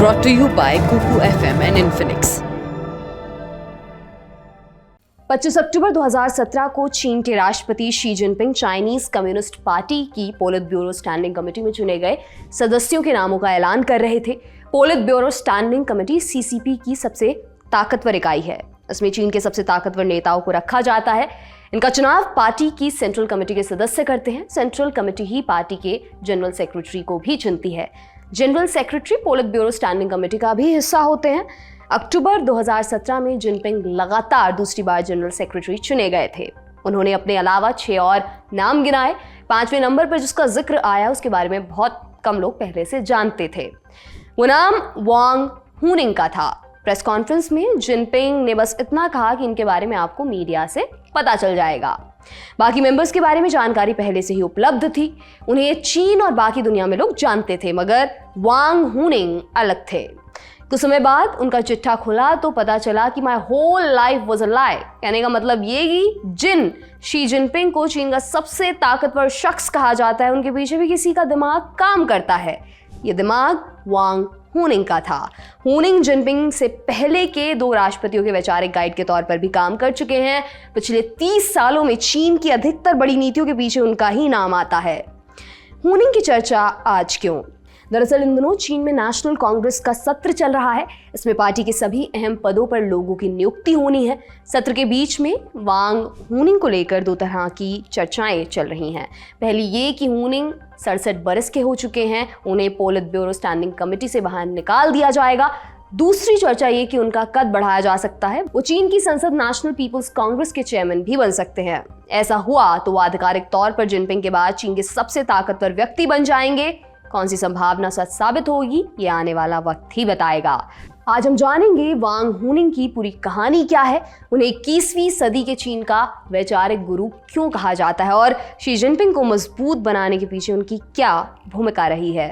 brought to you by Kuku FM and Infinix. 25 अक्टूबर 2017 को चीन के राष्ट्रपति Xi Jinping Chinese communist party की पोलित ब्यूरो स्टैंडिंग कमेटी में चुने गए सदस्यों के नामों का ऐलान कर रहे थे। Polit bureau standing committee CCP की सबसे ताकतवर इकाई है। इसमें चीन के सबसे ताकतवर नेताओं को रखा जाता है। इनका चुनाव पार्टी की सेंट्रल कमेटी के सदस्य करते हैं। सेंट्रल कमेटी ही पार्टी के जनरल सेक्रेटरी को भी चुनती है। General secretary polit bureau standing committee का भी हिस्सा होते हैं। अक्टूबर 2017 में जिनपिंग लगातार दूसरी बार जनरल सेक्रेटरी चुने गए थे। उन्होंने अपने अलावा 6 और नाम गिनाए। 5वें नंबर पर जिसका जिक्र आया उसके बारे में बहुत कम लोग पहले से जानते थे। वो नाम वांग हुनिंग का था। प्रेस कॉन्फ्रेंस में जिनपिंग ने बस इतना कहा कि इनके बारे में आपको मीडिया से पता चल जाएगा। बाकी मेंबर्स के बारे में जानकारी पहले से ही उपलब्ध थी। उन्हें चीन और बाकी दुनिया में लोग जानते थे, मगर वांग हुनिंग अलग थे। कुछ समय बाद उनका चिट्ठा खुला तो पता चला कि my whole life was a lie. कहने का मतलब ये कि शी जिनपिंग को चीन का सबसे ताकतवर शख्स कहा जाता है, उनके पीछे भी किसी का दिमाग काम करता है। ये दिमाग वांग हुनिंग का था। हुनिंग जिनपिंग से पहले के 2 राष्ट्रपतियों के वैचारिक गाइड के तौर पर भी काम कर चुके हैं। पिछले 30 सालों में चीन की अधिकतर बड़ी नीतियों के पीछे उनका ही नाम आता है। हुनिंग की चर्चा आज क्यों? दरअसल इन दिनों चीन में नेशनल कांग्रेस का सत्र चल रहा है। इसमें पार्टी के सभी अहम पदों पर लोगों की नियुक्ति होनी है। सत्र के बीच में वांग हुनिंग को लेकर 2 तरह की चर्चाएं चल रही हैं। पहली ये कि हुनिंग 67 बरस के हो चुके हैं, उन्हें पोलित ब्यूरो स्टैंडिंग कमेटी से बाहर निकाल दिया जाएगा। दूसरी चर्चा ये कि उनका कद बढ़ाया जा सकता है, वो चीन की संसद नेशनल पीपुल्स कांग्रेस के चेयरमैन भी बन सकते हैं। ऐसा हुआ तो वो आधिकारिक तौर पर जिनपिंग के बाद चीन के सबसे ताकतवर व्यक्ति बन जाएंगे। कौन सी संभावना सच साबित होगी ये आने वाला वक्त ही बताएगा। आज हम जानेंगे वांग हुनिंग की पूरी कहानी क्या है, उन्हें 21वीं सदी के चीन का वैचारिक गुरु क्यों कहा जाता है और शी जिनपिंग को मजबूत बनाने के पीछे उनकी क्या भूमिका रही है।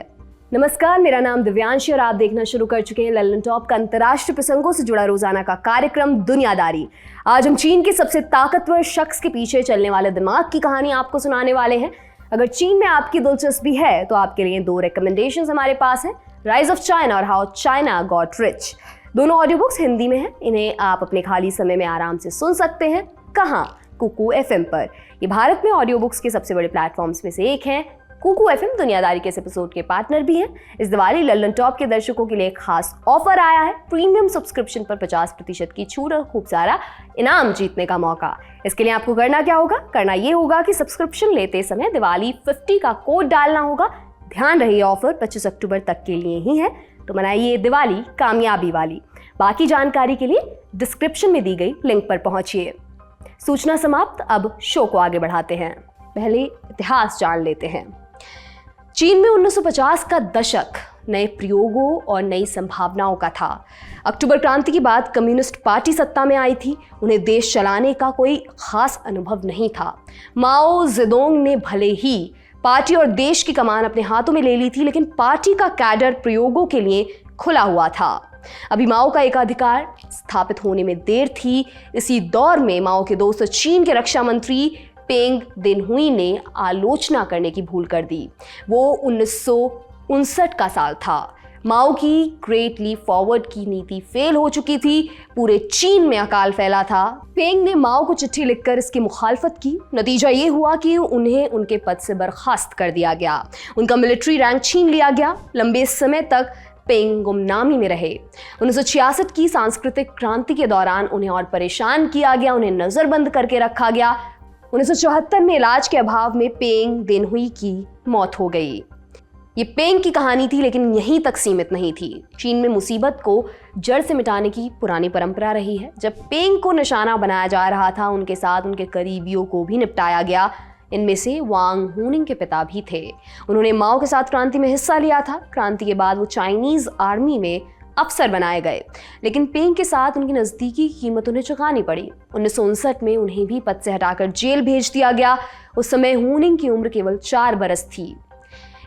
नमस्कार, मेरा नाम दिव्यांशी और आप देखना शुरू कर चुके हैं लल्लन टॉप का अंतर्राष्ट्रीय प्रसंगों से जुड़ा रोजाना का कार्यक्रम दुनियादारी। आज हम चीन के सबसे ताकतवर शख्स के पीछे चलने वाले दिमाग की कहानी आपको सुनाने वाले हैं। अगर चीन में आपकी दिलचस्पी है तो आपके लिए 2 रिकमेंडेशंस हमारे पास हैं, राइज ऑफ चाइना और हाउ चाइना गॉट रिच। दोनों ऑडियो बुक्स हिंदी में हैं। इन्हें आप अपने खाली समय में आराम से सुन सकते हैं। कहाँ? कुकू एफएम पर। ये भारत में ऑडियो बुक्स के सबसे बड़े प्लेटफॉर्म्स में से एक हैं। कुकू एफएम दुनियादारी के इस एपिसोड के पार्टनर भी हैं। इस दिवाली लल्लन टॉप के दर्शकों के लिए एक खास ऑफर आया है, प्रीमियम सब्सक्रिप्शन पर 50% की छूट और खूब सारा इनाम जीतने का मौका। इसके लिए आपको करना क्या होगा? करना ये होगा कि सब्सक्रिप्शन लेते समय दिवाली 50 का कोड डालना होगा। ध्यान रहे ऑफर 25 अक्टूबर तक के लिए ही है, तो मनाइए दिवाली कामयाबी वाली। बाकी जानकारी के लिए डिस्क्रिप्शन में दी गई लिंक पर पहुंचिए। सूचना समाप्त, अब शो को आगे बढ़ाते हैं। पहले इतिहास जान लेते हैं। चीन में 1950 का दशक नए प्रयोगों और नई संभावनाओं का था। अक्टूबर क्रांति के बाद कम्युनिस्ट पार्टी सत्ता में आई थी। उन्हें देश चलाने का कोई खास अनुभव नहीं था। माओ जेडोंग ने भले ही पार्टी और देश की कमान अपने हाथों में ले ली थी, लेकिन पार्टी का कैडर प्रयोगों के लिए खुला हुआ था। अभी माओ का एकाधिकार स्थापित होने में देर थी। इसी दौर में माओ के दोस्त चीन के रक्षा मंत्री पेंग देनहुई ने आलोचना करने की भूल कर दी। वो 1959 का साल था। माओ की ग्रेट लीप फॉरवर्ड की नीति फेल हो चुकी थी। पूरे चीन में अकाल फैला था। पेंग ने माओ को चिट्ठी लिखकर इसकी मुखालफत की। नतीजा ये हुआ कि उन्हें उनके पद से बर्खास्त कर दिया गया। उनका मिलिट्री रैंक छीन लिया गया। लंबे समय तक पेंग गुमनामी में रहे। 1966 की सांस्कृतिक क्रांति के दौरान उन्हें और परेशान किया गया, उन्हें नजरबंद करके रखा गया। 1974 में इलाज के अभाव में पेंग देनहुई की मौत हो गई। ये पेंग की कहानी थी, लेकिन यहीं तक सीमित नहीं थी। चीन में मुसीबत को जड़ से मिटाने की पुरानी परंपरा रही है। जब पेंग को निशाना बनाया जा रहा था, उनके साथ उनके करीबियों को भी निपटाया गया। इनमें से वांग हुनिंग के पिता भी थे। उन्होंने माओ के साथ क्रांति में हिस्सा लिया था। क्रांति के बाद वो चाइनीज आर्मी में अफसर बनाए गए, लेकिन पेंग के साथ उनकी नज़दीकी की कीमत उन्हें चुकानी पड़ी। 1959 में उन्हें भी पद से हटाकर जेल भेज दिया गया। उस समय हुनिंग की उम्र केवल 4 बरस थी।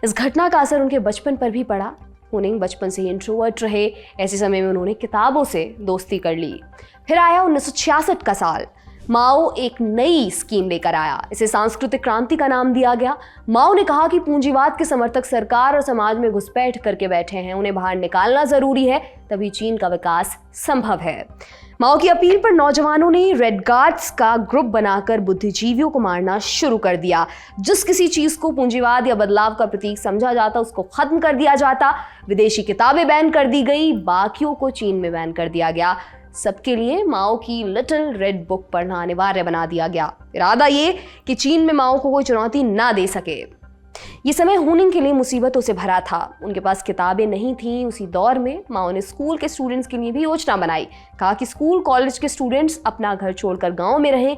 इस घटना का असर उनके बचपन पर भी पड़ा। हुनिंग बचपन से ही इंट्रोवर्ट रहे। ऐसे समय में उन्होंने किताबों से दोस्ती कर ली। फिर आया 1966 का साल। माओ एक नई स्कीम लेकर आया। इसे सांस्कृतिक क्रांति का नाम दिया गया। माओ ने कहा कि पूंजीवाद के समर्थक सरकार और समाज में घुसपैठ करके बैठे हैं, उन्हें बाहर निकालना जरूरी है, तभी चीन का विकास संभव है। माओ की अपील पर नौजवानों ने रेड गार्ड्स का ग्रुप बनाकर बुद्धिजीवियों को मारना शुरू कर दिया। जिस किसी चीज को पूंजीवाद या बदलाव का प्रतीक समझा जाता उसको खत्म कर दिया जाता। विदेशी किताबें बैन कर दी गई, बाकियों को चीन में बैन कर दिया गया। सबके लिए माओ की लिटिल रेड बुक पढ़ना अनिवार्य बना दिया गया। इरादा ये कि चीन में माओ को कोई चुनौती ना दे सके। ये समय हुनिंग के लिए मुसीबतों से भरा था। उनके पास किताबें नहीं थीं। उसी दौर में माओ ने स्कूल के स्टूडेंट्स के लिए भी योजना बनाई। कहा कि स्कूल कॉलेज के स्टूडेंट्स अपना घर छोड़कर गांव में रहें।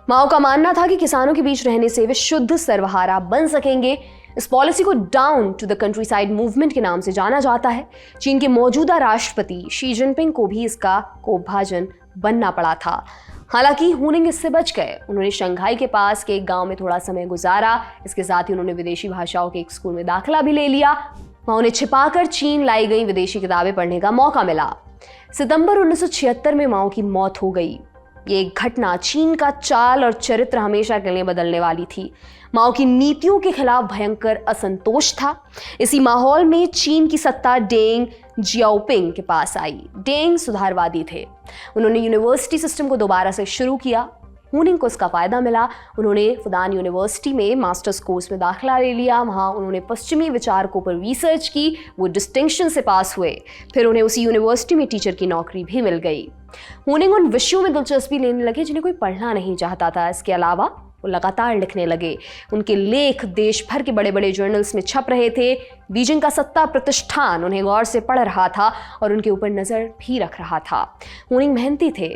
माओ का मानना था कि किसानों के बीच रहने से वे शुद्ध सर्वहारा बन सकेंगे। इस पॉलिसी को down to the countryside movement के नाम से जाना जाता है। चीन के मौजूदा राष्ट्रपति शी जिनपिंग को भी इसका कोपभाजन बनना पड़ा था। हालांकि हुनिंग इससे बच गए। उन्होंने शंघाई के पास के एक गांव में थोड़ा समय गुजारा। इसके साथ ही उन्होंने विदेशी भाषाओं के एक स्कूल में दाखिला भी ले लिया। वहां उन्हें छिपाकर चीन लाई गई विदेशी किताबें पढ़ने का मौका मिला। सितंबर 1976 में माओ की मौत हो गई। ये एक घटना चीन का चाल और चरित्र हमेशा के लिए बदलने वाली थी। माओ की नीतियों के खिलाफ भयंकर असंतोष था। इसी माहौल में चीन की सत्ता डेंग जियाओपिंग के पास आई। डेंग सुधारवादी थे। उन्होंने यूनिवर्सिटी सिस्टम को दोबारा से शुरू किया। हुनिंग को इसका फायदा मिला। उन्होंने फुदान यूनिवर्सिटी में मास्टर्स कोर्स में दाखिला ले लिया। वहाँ उन्होंने पश्चिमी विचारकों पर रिसर्च की। वो डिस्टिंक्शन से पास हुए। फिर उन्हें उसी यूनिवर्सिटी में टीचर की नौकरी भी मिल गई। हुनिंग उन विषयों में दिलचस्पी लेने लगे जिन्हें कोई पढ़ना नहीं चाहता था। इसके अलावा वो लगातार लिखने लगे। उनके लेख देश भर के बड़े बड़े जर्नल्स में छप रहे थे। बीजिंग का सत्ता प्रतिष्ठान उन्हें गौर से पढ़ रहा था और उनके ऊपर नज़र भी रख रहा था। हुनिंग मेहनती थे।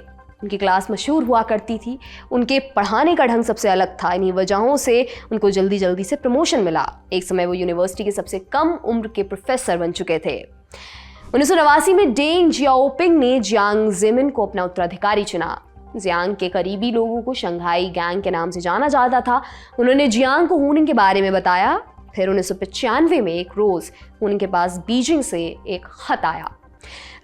उनकी क्लास मशहूर हुआ करती थी। उनके पढ़ाने का ढंग सबसे अलग था। इन्हीं वजहों से उनको जल्दी जल्दी से प्रमोशन मिला। एक समय वो यूनिवर्सिटी के सबसे कम उम्र के प्रोफेसर बन चुके थे। 1989 में डेंग जियाओपिंग ने जियांग जेमिन को अपना उत्तराधिकारी चुना। जियांग के करीबी लोगों को शंघाई गैंग के नाम से जाना जाता था। उन्होंने जियांग को हुनिंग के बारे में बताया। फिर 1995 में एक रोज हुनिंग के पास बीजिंग से एक खत आया।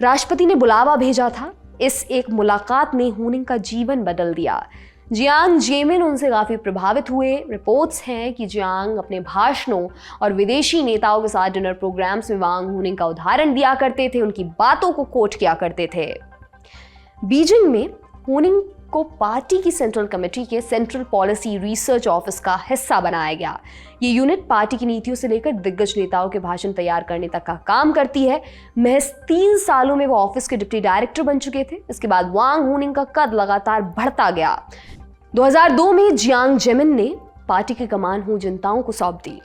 राष्ट्रपति ने बुलावा भेजा था। इस एक मुलाकात ने हुनिंग का जीवन बदल दिया। जियांग जेमिन उनसे काफ़ी प्रभावित हुए। रिपोर्ट्स हैं कि जियांग अपने भाषणों और विदेशी नेताओं के साथ डिनर प्रोग्राम्स में वांग हुनिंग का उदाहरण दिया करते थे। उनकी बातों को कोट किया करते थे। बीजिंग में हुनिंग को पार्टी की सेंट्रल कमेटी के सेंट्रल पॉलिसी रिसर्च ऑफिस का हिस्सा बनाया गया। ये यूनिट पार्टी की नीतियों से लेकर दिग्गज नेताओं के भाषण तैयार करने तक का काम करती है। महज 3 सालों में वो ऑफिस के डिप्टी डायरेक्टर बन चुके थे। इसके बाद वांग हुनिंग का कद लगातार बढ़ता गया। 2002 में जियांग जेमिन ने पार्टी की कमान हू जिनताओं को सौंप दी।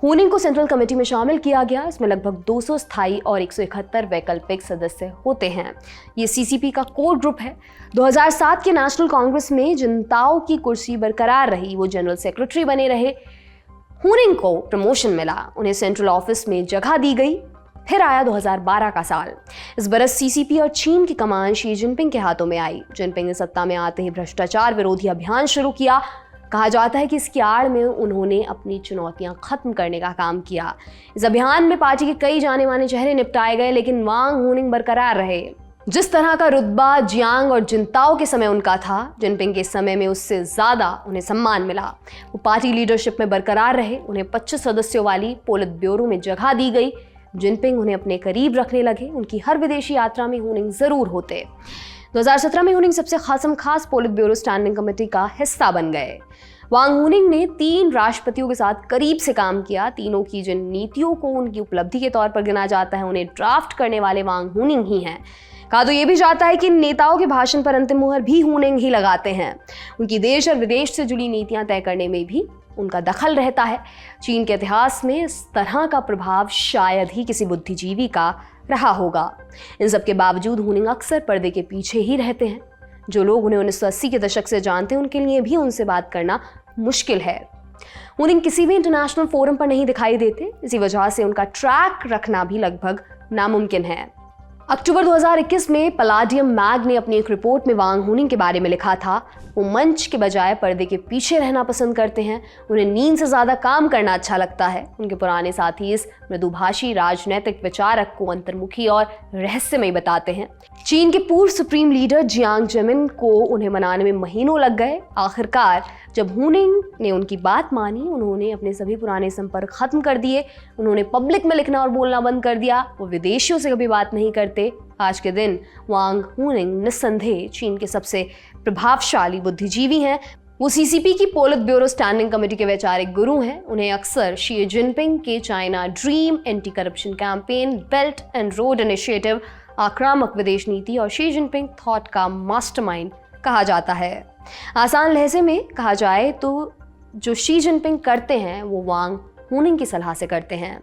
हुनिंग को सेंट्रल कमेटी में शामिल किया गया। इसमें लगभग 200 स्थायी और 171 वैकल्पिक सदस्य होते हैं। ये सीसीपी का कोर ग्रुप है। 2007 के नेशनल कांग्रेस में जिनताओ की कुर्सी बरकरार रही। वो जनरल सेक्रेटरी बने रहे। हुनिंग को प्रमोशन मिला। उन्हें सेंट्रल ऑफिस में जगह दी गई। फिर आया 2012 का साल। इस बरस सीसीपी और चीन की कमान शी जिनपिंग के हाथों में आई। जिनपिंग ने सत्ता में आते ही भ्रष्टाचार विरोधी अभियान शुरू किया। कहा जाता है कि इसकी आड़ में उन्होंने अपनी चुनौतियां खत्म करने का काम किया। इस अभियान में पार्टी के कई जाने माने चेहरे निपटाए गए, लेकिन वांग हुनिंग बरकरार रहे। जिस तरह का रुतबा जियांग और जिनताओ के समय उनका था, जिनपिंग के समय में उससे ज़्यादा उन्हें सम्मान मिला। वो पार्टी लीडरशिप में बरकरार रहे। उन्हें 25 सदस्यों वाली पोलित ब्यूरो में जगह दी गई। जिनपिंग उन्हें अपने करीब रखने लगे। उनकी हर विदेशी यात्रा में हुनिंग ज़रूर होते। 2017 में हुनिंग सबसे खास पोलित ब्यूरो स्टैंडिंग कमेटी का हिस्सा बन गए। वांग हुनिंग ने 3 राष्ट्रपतियों के साथ करीब से काम किया। तीनों की जिन नीतियों को उनकी उपलब्धि के तौर पर गिना जाता है, उन्हें ड्राफ्ट करने वाले वांग हुनिंग ही हैं। कहा तो ये भी जाता है कि नेताओं के भाषण पर अंतिम मुहर भी हुनिंग ही लगाते हैं। उनकी देश और विदेश से जुड़ी नीतियां तय करने में भी उनका दखल रहता है। चीन के इतिहास में इस तरह का प्रभाव शायद ही किसी बुद्धिजीवी का रहा होगा। इन सब के बावजूद हुनिंग अक्सर पर्दे के पीछे ही रहते हैं। जो लोग उन्हें 1980 के दशक से जानते हैं, उनके लिए भी उनसे बात करना मुश्किल है। हुनिंग किसी भी इंटरनेशनल फोरम पर नहीं दिखाई देते। इसी वजह से उनका ट्रैक रखना भी लगभग नामुमकिन है। अक्टूबर 2021 में पलाडियम मैग ने अपनी एक रिपोर्ट में वांग हुनिंग के बारे में लिखा था, वो मंच के बजाय पर्दे के पीछे रहना पसंद करते हैं, उन्हें नींद से ज़्यादा काम करना अच्छा लगता है। उनके पुराने साथी इस मृदुभाषी राजनीतिक विचारक को अंतर्मुखी और रहस्यमयी बताते हैं। चीन के पूर्व सुप्रीम लीडर जियांग जेमिन को उन्हें मनाने में महीनों लग गए। आखिरकार जब हुनिंग ने उनकी बात मानी, उन्होंने अपने सभी पुराने संपर्क खत्म कर दिए। उन्होंने पब्लिक में लिखना और बोलना बंद कर दिया। वो विदेशियों से कभी बात नहीं करते। आज के दिन वांग हुनिंग निस्संदेह चीन के सबसे प्रभावशाली बुद्धिजीवी हैं। वो सीसीपी की पोलित ब्यूरो स्टैंडिंग कमेटी के वैचारिक गुरु हैं। उन्हें अक्सर शी जिनपिंग के China dream, anti corruption campaign, belt and road initiative, आक्रामक विदेश नीति और शी जिनपिंग थॉट का मास्टरमाइंड कहा जाता है। आसान लहजे में कहा जाए तो जो शी जिनपिंग करते हैं वो वांग हुनिंग की सलाह से करते हैं।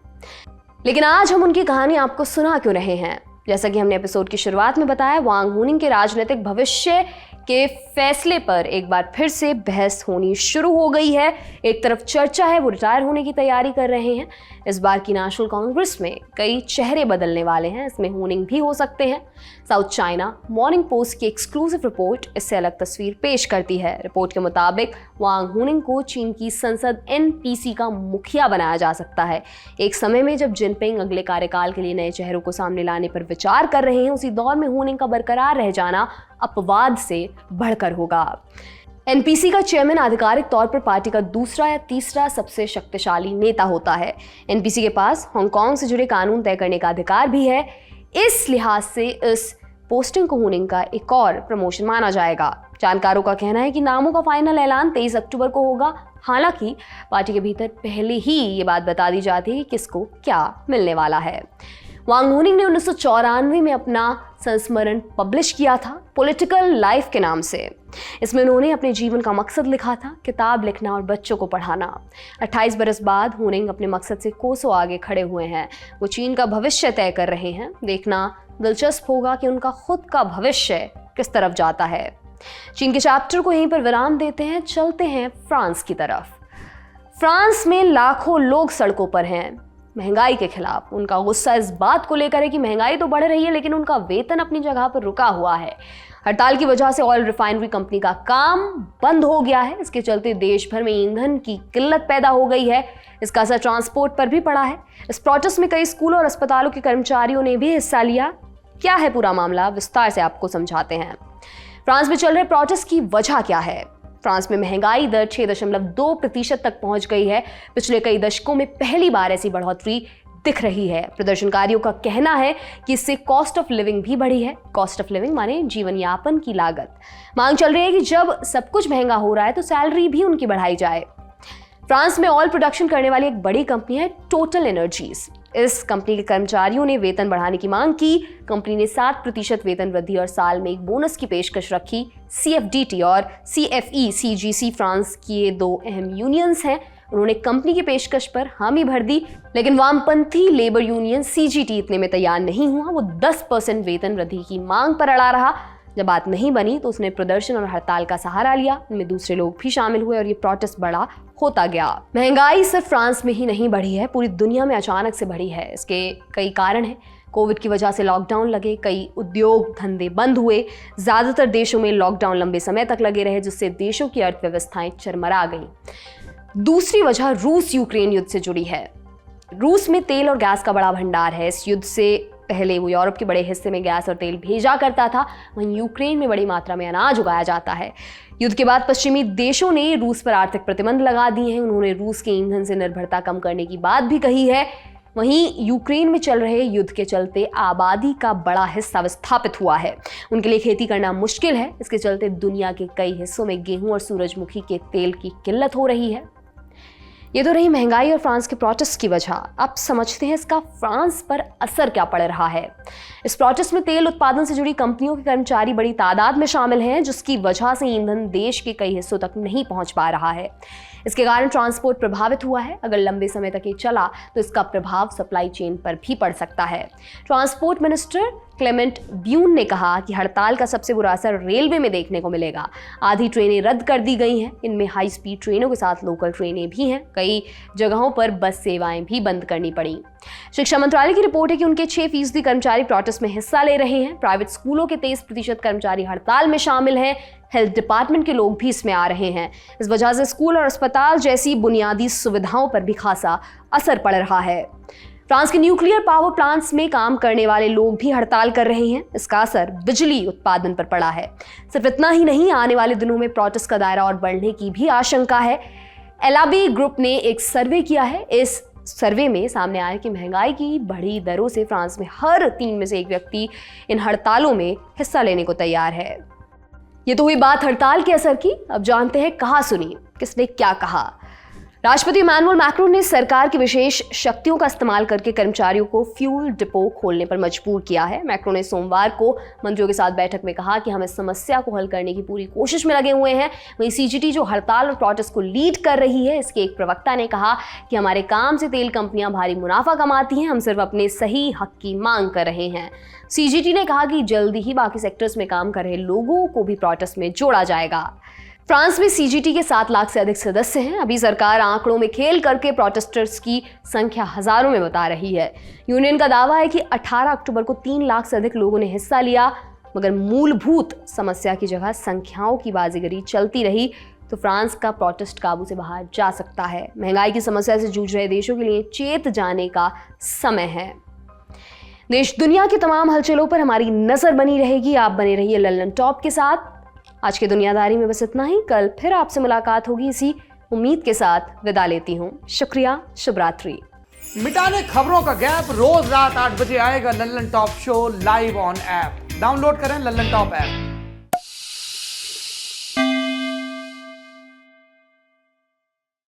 लेकिन आज हम उनकी कहानी आपको सुना क्यों रहे हैं? जैसा कि हमने एपिसोड की शुरुआत में बताया, वांग हुनिंग के राजनीतिक भविष्य के फैसले पर एक बार फिर से बहस होनी शुरू हो गई है। एक तरफ चर्चा है वो रिटायर होने की तैयारी कर रहे हैं। इस बार की नेशनल कांग्रेस में कई चेहरे बदलने वाले हैं, इसमें हुनिंग भी हो सकते हैं। साउथ चाइना मॉर्निंग पोस्ट की एक्सक्लूसिव रिपोर्ट इससे अलग तस्वीर पेश करती है। रिपोर्ट के मुताबिक वांग हुनिंग को चीन की संसद NPC का मुखिया बनाया जा सकता है। एक समय में जब जिनपिंग अगले कार्यकाल के लिए नए चेहरों को सामने लाने पर विचार कर रहे हैं, उसी दौर में हुनिंग का बरकरार रह जाना अपवाद से बढ़कर होगा। NPC का चेयरमैन आधिकारिक तौर पर पार्टी का दूसरा या तीसरा सबसे शक्तिशाली नेता होता है। NPC के पास हांगकांग से जुड़े कानून तय करने का अधिकार भी है। इस लिहाज से इस पोस्टिंग को हुनिंग का एक और प्रमोशन माना जाएगा। जानकारों का कहना है कि नामों का फाइनल ऐलान 23 अक्टूबर को होगा। हालांकि पार्टी के भीतर पहले ही ये बात बता दी जाती है कि किसको क्या मिलने वाला है। वांग हुनिंग ने 1994 में अपना संस्मरण पब्लिश किया था, पॉलिटिकल लाइफ के नाम से। इसमें उन्होंने अपने जीवन का मकसद लिखा था, किताब लिखना और बच्चों को पढ़ाना। 28 बरस बाद हुनिंग अपने मकसद से कोसों आगे खड़े हुए हैं। वो चीन का भविष्य तय कर रहे हैं। देखना दिलचस्प होगा कि उनका खुद का भविष्य किस तरफ जाता है। चीन के चैप्टर को यहीं पर विराम देते हैं, चलते हैं फ्रांस की तरफ। फ्रांस में लाखों लोग सड़कों पर हैं महंगाई के खिलाफ। उनका गुस्सा इस बात को लेकर है कि महंगाई तो बढ़ रही है, लेकिन उनका वेतन अपनी जगह पर रुका हुआ है। हड़ताल की वजह से ऑयल रिफाइनरी कंपनी का काम बंद हो गया है। इसके चलते देश भर में ईंधन की किल्लत पैदा हो गई है। इसका असर ट्रांसपोर्ट पर भी पड़ा है। इस प्रोटेस्ट में कई स्कूलों और अस्पतालों के कर्मचारियों ने भी हिस्सा लिया। क्या है पूरा मामला, विस्तार से आपको समझाते हैं। फ्रांस में चल रहे प्रोटेस्ट की वजह क्या है? फ्रांस में महंगाई दर 6.2% तक पहुंच गई है। पिछले कई दशकों में पहली बार ऐसी बढ़ोतरी दिख रही है। प्रदर्शनकारियों का कहना है कि इससे कॉस्ट ऑफ लिविंग भी बढ़ी है। कॉस्ट ऑफ लिविंग माने जीवन यापन की लागत। मांग चल रही है कि जब सब कुछ महंगा हो रहा है तो सैलरी भी उनकी बढ़ाई जाए। फ्रांस में ऑयल प्रोडक्शन करने वाली एक बड़ी कंपनी है टोटल एनर्जीज। इस कंपनी के कर्मचारियों ने वेतन बढ़ाने की मांग की। कंपनी ने 7% वेतन वृद्धि और साल में एक बोनस की पेशकश रखी। CFDT और CFE CGC फ्रांस की ये दो अहम यूनियंस हैं। उन्होंने कंपनी की पेशकश पर हामी भर दी, लेकिन वामपंथी लेबर यूनियन CGT इतने में तैयार नहीं हुआ। वो 10% वेतन वृद्धि की मांग पर अड़ा रहा। जब बात नहीं बनी तो उसने प्रदर्शन और हड़ताल का सहारा लिया। इनमें दूसरे लोग भी शामिल हुए और ये प्रोटेस्ट बड़ा होता गया। महंगाई सिर्फ फ्रांस में ही नहीं बढ़ी है, पूरी दुनिया में अचानक से बढ़ी है। इसके कई कारण हैं। कोविड की वजह से लॉकडाउन लगे, कई उद्योग धंधे बंद हुए। ज़्यादातर देशों में लॉकडाउन लंबे समय तक लगे रहे, जिससे देशों की अर्थव्यवस्थाएं चरमरा गईं। दूसरी वजह रूस यूक्रेन युद्ध से जुड़ी है। रूस में तेल और गैस का बड़ा भंडार है। इस युद्ध से पहले वो यूरोप के बड़े हिस्से में गैस और तेल भेजा करता था, वहीं यूक्रेन में बड़ी मात्रा में अनाज उगाया जाता है। युद्ध के बाद पश्चिमी देशों ने रूस पर आर्थिक प्रतिबंध लगा दिए हैं। उन्होंने रूस के ईंधन से निर्भरता कम करने की बात भी कही है। वहीं यूक्रेन में चल रहे युद्ध के चलते आबादी का बड़ा हिस्सा विस्थापित हुआ है। उनके लिए खेती करना मुश्किल है। इसके चलते दुनिया के कई हिस्सों में गेहूं और सूरजमुखी के तेल की किल्लत हो रही है। ये तो रही महंगाई और फ्रांस के प्रोटेस्ट की वजह। अब समझते हैं इसका फ्रांस पर असर क्या पड़ रहा है। इस प्रोटेस्ट में तेल उत्पादन से जुड़ी कंपनियों के कर्मचारी बड़ी तादाद में शामिल हैं, जिसकी वजह से ईंधन देश के कई हिस्सों तक नहीं पहुंच पा रहा है। इसके कारण ट्रांसपोर्ट प्रभावित हुआ है। अगर लंबे समय तक ये चला तो इसका प्रभाव सप्लाई चेन पर भी पड़ सकता है। ट्रांसपोर्ट मिनिस्टर क्लेमेंट ब्यून ने कहा कि हड़ताल का सबसे बुरा असर रेलवे में देखने को मिलेगा। आधी ट्रेनें रद्द कर दी गई हैं, इनमें हाई स्पीड ट्रेनों के साथ लोकल ट्रेनें भी हैं। कई जगहों पर बस सेवाएं भी बंद करनी पड़ी। शिक्षा मंत्रालय की रिपोर्ट है कि उनके 6% कर्मचारी प्रोटेस्ट में हिस्सा ले रहे हैं। प्राइवेट स्कूलों के 23% कर्मचारी हड़ताल में शामिल हैं। हेल्थ डिपार्टमेंट के लोग भी इसमें आ रहे हैं। इस वजह से स्कूल और अस्पताल जैसी बुनियादी सुविधाओं पर भी खासा असर पड़ रहा है। फ्रांस के न्यूक्लियर पावर प्लांट्स में काम करने वाले लोग भी हड़ताल कर रहे हैं। इसका असर बिजली उत्पादन पर पड़ा है। सिर्फ इतना ही नहीं, आने वाले दिनों में प्रोटेस्ट का दायरा और बढ़ने की भी आशंका है। एलाबी ग्रुप ने एक सर्वे किया है। इस सर्वे में सामने आया कि महंगाई की बढ़ी दरों से फ्रांस में हर 3 में से 1 व्यक्ति इन हड़तालों में हिस्सा लेने को तैयार है। ये तो हुई बात हड़ताल के असर की। अब जानते हैं कहां सुनी, किसने क्या कहा। राष्ट्रपति इमैनुअल मैक्रोन ने सरकार की विशेष शक्तियों का इस्तेमाल करके कर्मचारियों को फ्यूल डिपो खोलने पर मजबूर किया है। मैक्रोन ने सोमवार को मंत्रियों के साथ बैठक में कहा कि हम इस समस्या को हल करने की पूरी कोशिश में लगे हुए हैं। वहीं सीजीटी जो हड़ताल और प्रोटेस्ट को लीड कर रही है, इसके एक प्रवक्ता ने कहा कि हमारे काम से तेल कंपनियां भारी मुनाफा कमाती हैं, हम सिर्फ अपने सही हक की मांग कर रहे हैं। सीजीटी ने कहा कि जल्दी ही बाकी सेक्टर्स में काम कर रहे लोगों को भी प्रोटेस्ट में जोड़ा जाएगा। फ्रांस में सीजीटी के 7 लाख से अधिक सदस्य हैं। अभी सरकार आंकड़ों में खेल करके प्रोटेस्टर्स की संख्या हजारों में बता रही है। यूनियन का दावा है कि 18 अक्टूबर को 3 लाख से अधिक लोगों ने हिस्सा लिया, मगर मूलभूत समस्या की जगह संख्याओं की बाजीगरी चलती रही तो फ्रांस का प्रोटेस्ट काबू से बाहर जा सकता है। महंगाई की समस्या से जूझ रहे देशों के लिए चेत जाने का समय है। देश दुनिया की तमाम हलचलों पर हमारी नजर बनी रहेगी। आप बने रहिए लल्लन टॉप के साथ। आज की दुनियादारी में बस इतना ही। कल फिर आपसे मुलाकात होगी, इसी उम्मीद के साथ विदा लेती हूँ। शुक्रिया, शुभ रात्रि। मिटाने खबरों का गैप रोज रात 8 बजे आएगा Lallan top show live on app. Download करें लल्लन टॉप ऐप।